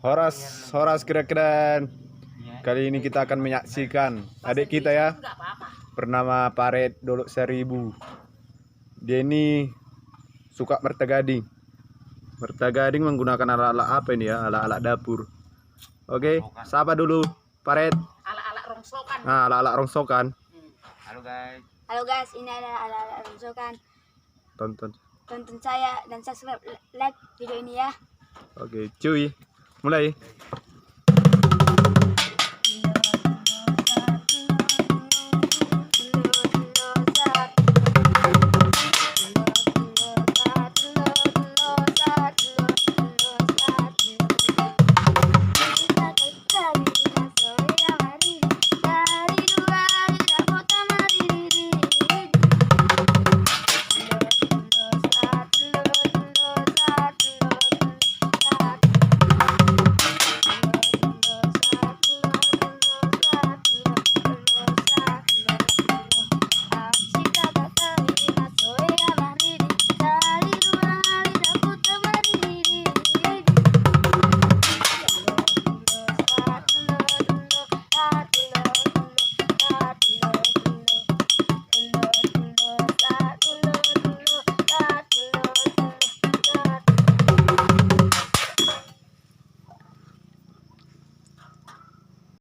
Horas, Horas keren-keren. Kali ini kita akan menyaksikan adik kita ya, bernama Paret Dolok 1000. Dia ini suka mertagading. Mertagading menggunakan alat-alat apa ini ya? Alat-alat dapur. Oke, sapa dulu Paret. Alat-alat rongsokan. Nah, alat-alat rongsokan. Halo guys. Halo guys, ini adalah alat-alat rongsokan. Tonton saya dan subscribe, like video ini ya. Oke, cuy. Mulai.